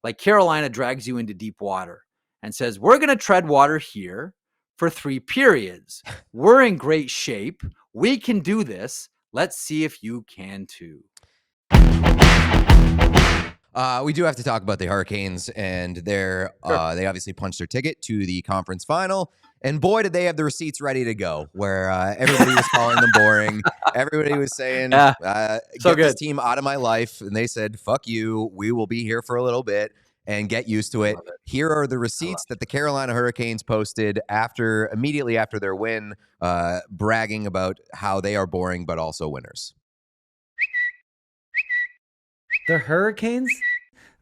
Like Carolina drags you into deep water and says, we're going to tread water here for 3 periods. We're in great shape. We can do this. Let's see if you can too. We do have to talk about the Hurricanes and they obviously punched their ticket to the conference final. And boy, did they have the receipts ready to go, where everybody was calling them boring. Everybody was saying, get this team out of my life. And they said, fuck you. We will be here for a little bit and get used to it. Here are the receipts that the Carolina Hurricanes posted immediately after their win, bragging about how they are boring, but also winners. The Hurricanes,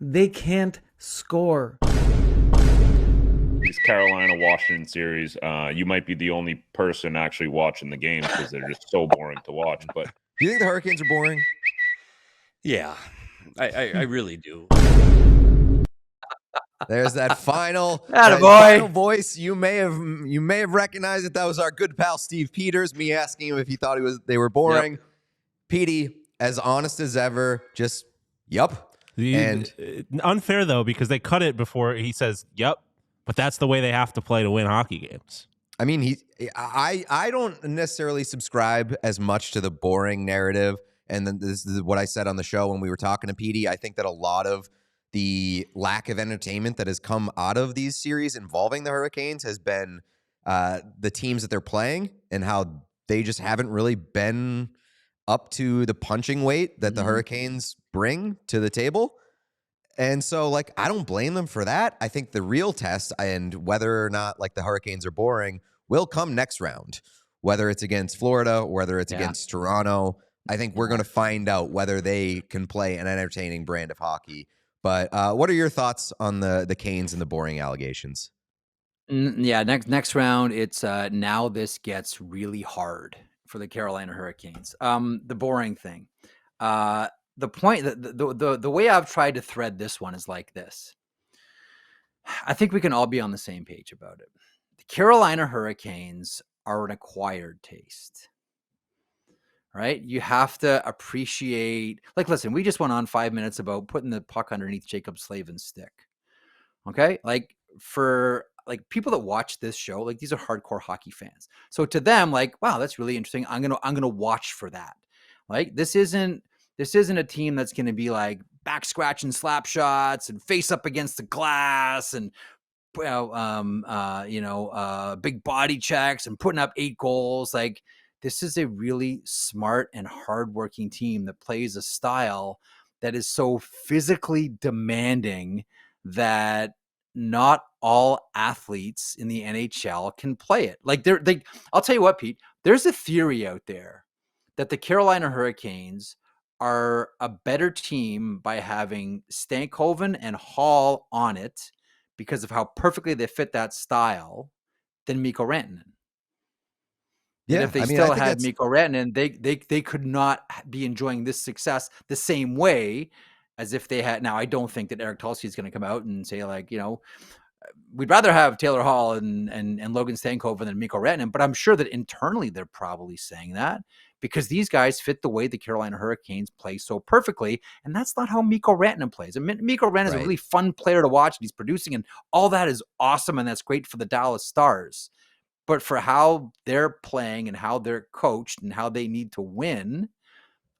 they can't score. These Carolina-Washington series, you might be the only person actually watching the games because they're just so boring to watch. But do you think the Hurricanes are boring? Yeah, I really do. There's that final voice. You may have recognized it. That was our good pal Steve Peters. Me asking him if he thought they were boring. Yep. Petey, as honest as ever, just yup. And unfair though, because they cut it before he says yup. But that's the way they have to play to win hockey games. I mean, I don't necessarily subscribe as much to the boring narrative. And then this is what I said on the show when we were talking to Petey. I think that a lot of the lack of entertainment that has come out of these series involving the Hurricanes has been the teams that they're playing and how they just haven't really been up to the punching weight that the Hurricanes bring to the table. And so, like, I don't blame them for that. I think the real test and whether or not, like, the Hurricanes are boring will come next round, whether it's against Florida, whether it's against Toronto. I think we're going to find out whether they can play an entertaining brand of hockey. But what are your thoughts on the Canes and the boring allegations? Yeah, next round, it's now this gets really hard for the Carolina Hurricanes. The boring thing. The point that the way I've tried to thread this one is like this. I think we can all be on the same page about it. The Carolina Hurricanes are an acquired taste, right? You have to appreciate, like, listen, we just went on 5 minutes about putting the puck underneath Jacob Slavin's stick. Okay. Like, for like people that watch this show, like, these are hardcore hockey fans. So to them, like, wow, that's really interesting. I'm going to watch for that. Like, this isn't a team that's going to be like back scratching slap shots and face up against the glass and, big body checks and putting up 8 goals. Like, this is a really smart and hardworking team that plays a style that is so physically demanding that not all athletes in the NHL can play it. Like, I'll tell you what, Pete, there's a theory out there that the Carolina Hurricanes are a better team by having Stankoven and Hall on it because of how perfectly they fit that style than Mikko Rantanen. Yeah, and if they still had Mikko Rantanen, they could not be enjoying this success the same way as if they had. Now, I don't think that Eric Tulsi is going to come out and say, like, we'd rather have Taylor Hall and Logan Stankoven than Mikko Rantanen, but I'm sure that internally they're probably saying that because these guys fit the way the Carolina Hurricanes play so perfectly, and that's not how Mikko Rantanen plays. I mean, Mikko Rantanen is a really fun player to watch, and he's producing, and all that is awesome, and that's great for the Dallas Stars. But for how they're playing and how they're coached and how they need to win,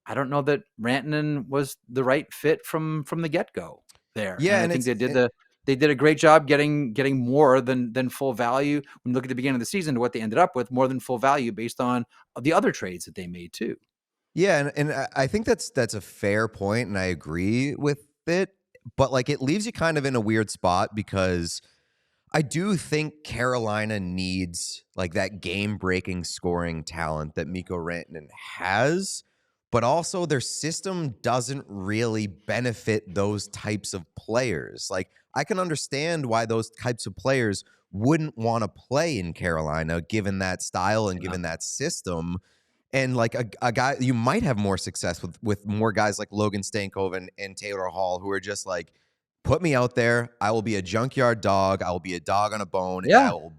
I don't know that Rantanen was the right fit from the get-go there. Yeah, and I think they did a great job getting more than full value when you look at the beginning of the season to what they ended up with, more than full value based on the other trades that they made too. Yeah, and I think that's a fair point, and I agree with it. But like, it leaves you kind of in a weird spot because I do think Carolina needs like that game-breaking scoring talent that Mikko Rantanen has, but also their system doesn't really benefit those types of players. Like, I can understand why those types of players wouldn't want to play in Carolina, given that style and given that system. And like a guy, you might have more success with more guys like Logan Stankoven and Taylor Hall, who are just like, put me out there. I will be a junkyard dog. I will be a dog on a bone. Yeah. And I will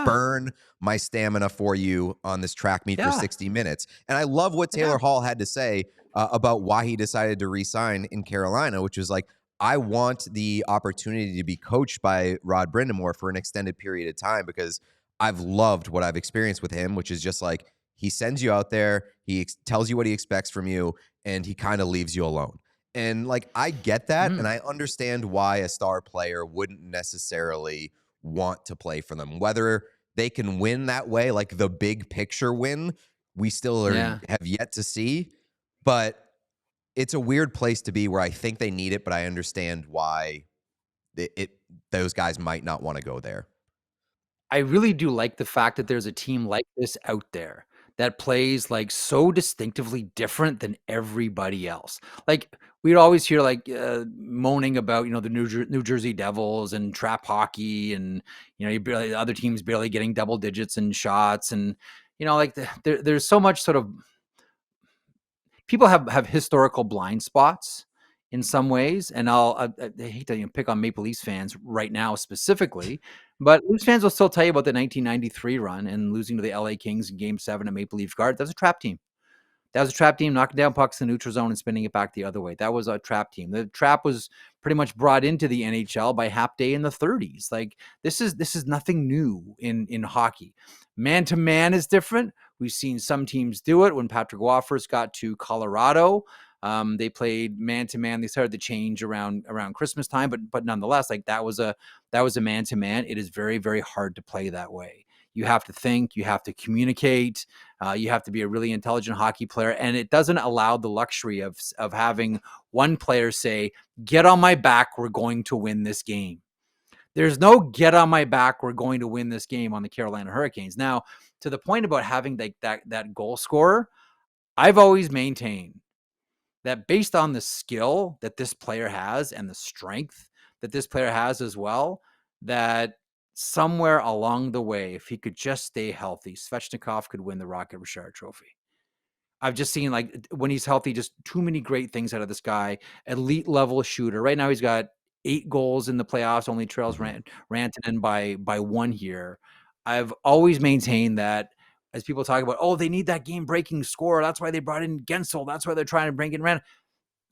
burn my stamina for you on this track meet for 60 minutes. And I love what Taylor Hall had to say about why he decided to re-sign in Carolina, which was like, I want the opportunity to be coached by Rod Brindamore for an extended period of time because I've loved what I've experienced with him, which is just like he sends you out there, he tells you what he expects from you, and he kind of leaves you alone. And like I get that, and I understand why a star player wouldn't necessarily want to play for them. Whether they can win that way, like the big picture win, we still have yet to see. But it's a weird place to be where I think they need it, but I understand why those guys might not want to go there. I really do like the fact that there's a team like this out there that plays like so distinctively different than everybody else. Like we'd always hear like moaning about, the New Jersey Devils and trap hockey and, other teams barely getting double digits in shots. And, like there's so much sort of people have historical blind spots in some ways, and I hate to pick on Maple Leafs fans right now specifically, but Leafs fans will still tell you about the 1993 run and losing to the LA Kings in Game 7 at Maple Leaf Guard. That was a trap team. That was a trap team knocking down pucks in the neutral zone and spinning it back the other way. That was a trap team. The trap was pretty much brought into the NHL by Hap Day in the 30s. Like this is nothing new in hockey. Man to man is different. We've seen some teams do it. When Patrick Waugh first got to Colorado, they played man to man. They started to change around Christmas time, but nonetheless, like that was a man to man. It is very, very hard to play that way. You have to think, you have to communicate, you have to be a really intelligent hockey player, and it doesn't allow the luxury of having one player say, "Get on my back, we're going to win this game." There's no "get on my back, we're going to win this game" on the Carolina Hurricanes. Now, to the point about having that goal scorer, I've always maintained that based on the skill that this player has and the strength that this player has as well, that somewhere along the way, if he could just stay healthy, Svechnikov could win the Rocket Richard Trophy. I've just seen, like, when he's healthy, just too many great things out of this guy. Elite level shooter. Right now, he's got 8 goals in the playoffs, only trails Rantanen by 1 here. I've always maintained that as people talk about, oh, they need that game-breaking scorer. That's why they brought in Gensel. That's why they're trying to bring in Rantanen.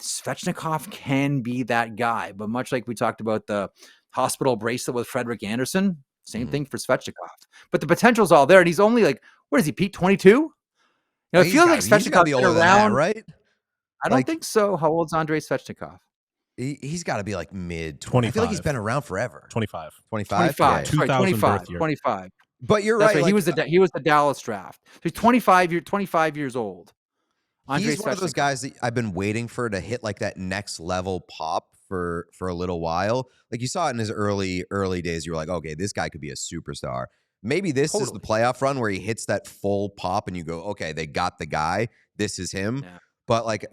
Svechnikov can be that guy, but much like we talked about the hospital bracelet with Frederick Anderson, same thing for Svechnikov. But the potential's all there, and he's only like, what is he, Pete, 22? It feels like Svechnikov's been around, right? I don't think so. How old's Andrei Svechnikov? He's got to be like mid 25. I feel like he's been around forever. 25. 25? 25. Yeah. Sorry, 2000 25. birth year. 25. But you're That's right. Like, he was the Dallas draft. So he's 25 years old. Andrei He's one of those guys that I've been waiting for to hit like that next level pop for a little while. Like you saw it in his early days. You were like, okay, this guy could be a superstar. Maybe this is the playoff run where he hits that full pop and you go, okay, they got the guy. This is him. Yeah. But like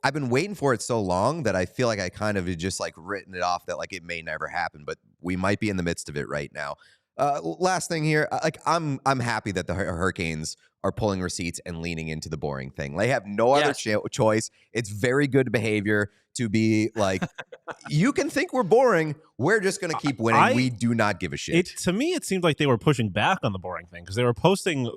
I've been waiting for it so long that I feel like I kind of just like written it off that like it may never happen, but we might be in the midst of it right now. Last thing here, like I'm happy that the Hurricanes are pulling receipts and leaning into the boring thing. They have no other choice. It's very good behavior to be like, you can think we're boring. We're just going to keep winning. We do not give a shit. To me, it seemed like they were pushing back on the boring thing because they were posting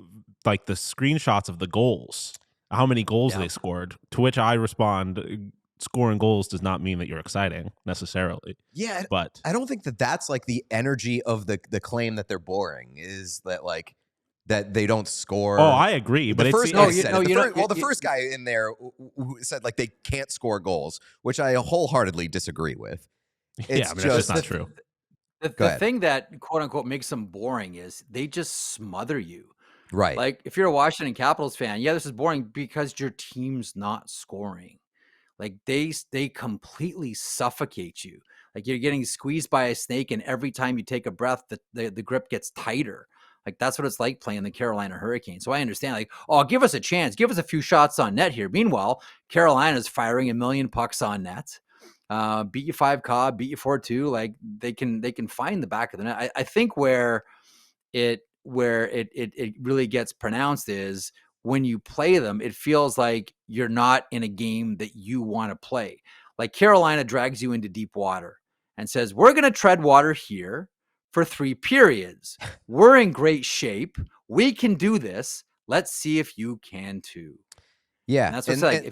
like the screenshots of the goals, how many goals they scored, to which I respond, scoring goals does not mean that you're exciting necessarily. Yeah, but I don't think that that's like the energy of the claim that they're boring is that like that they don't score. Oh, I agree. But the first guy said it. The first guy in there who said like they can't score goals, which I wholeheartedly disagree with. It's that's just not true. The thing that quote unquote makes them boring is they just smother you. Right. Like if you're a Washington Capitals fan, this is boring because your team's not scoring. Like they completely suffocate you. Like you're getting squeezed by a snake, and every time you take a breath, the grip gets tighter. Like that's what it's like playing the Carolina Hurricanes. So I understand, like, oh, give us a chance, give us a few shots on net here. Meanwhile, Carolina's firing a million pucks on net. Beat you 5-0, beat you 4-2. Like they can find the back of the net. I think where it really gets pronounced is when you play them, it feels like you're not in a game that you want to play. Like Carolina drags you into deep water and says, we're going to tread water here for 3 periods. We're in great shape. We can do this. Let's see if you can too. Yeah, And that's what I said.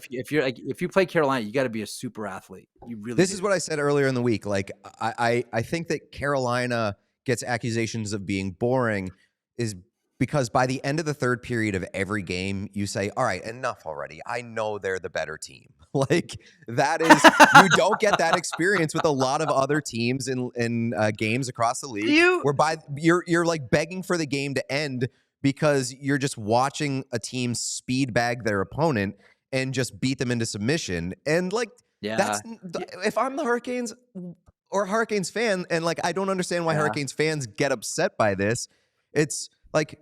Like, if you play Carolina, you got to be a super athlete. You really. This is what I said earlier in the week. Like, I think that Carolina gets accusations of being boring is because by the end of the third period of every game, you say, all right, enough already. I know they're the better team. Like, that is, you don't get that experience with a lot of other teams in games across the league. Whereby you're like begging for the game to end because you're just watching a team speed bag their opponent and just beat them into submission. And like, that's, if I'm the Hurricanes or Hurricanes fan, and like, I don't understand why Hurricanes fans get upset by this. It's like,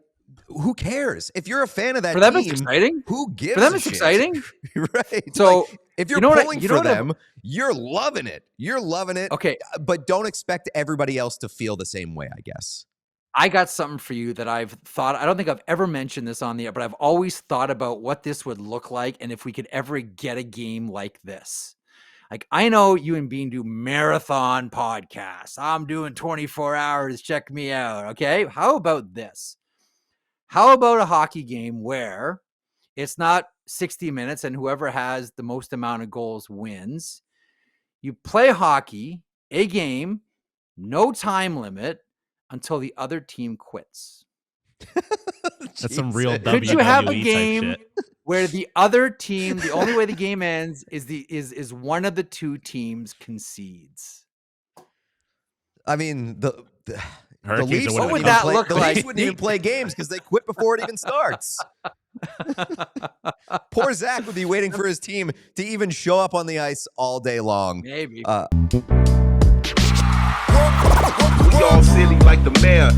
who cares? If you're a fan of that for them, team, it's exciting. Who gives For them, a it's shit? exciting. Right. So like, if you're pulling for them, you're loving it. You're loving it. Okay. But don't expect everybody else to feel the same way, I guess. I got something for you that I've thought. I don't think I've ever mentioned this on the air, but I've always thought about what this would look like and if we could ever get a game like this. Like, I know you and Bean do marathon podcasts. I'm doing 24 hours. Check me out. Okay. How about this? How about a hockey game where it's not 60 minutes and whoever has the most amount of goals wins? You play hockey, a game, no time limit until the other team quits. That's some real WWE Could you have a type game shit. where the other team, the only way the game ends is one of the two teams concedes? I mean, the Hurricanes Leafs what would that look the like? Leafs wouldn't even play games because they quit before it even starts. Poor Zach would be waiting for his team to even show up on the ice all day long. Maybe. We all silly like the mayor.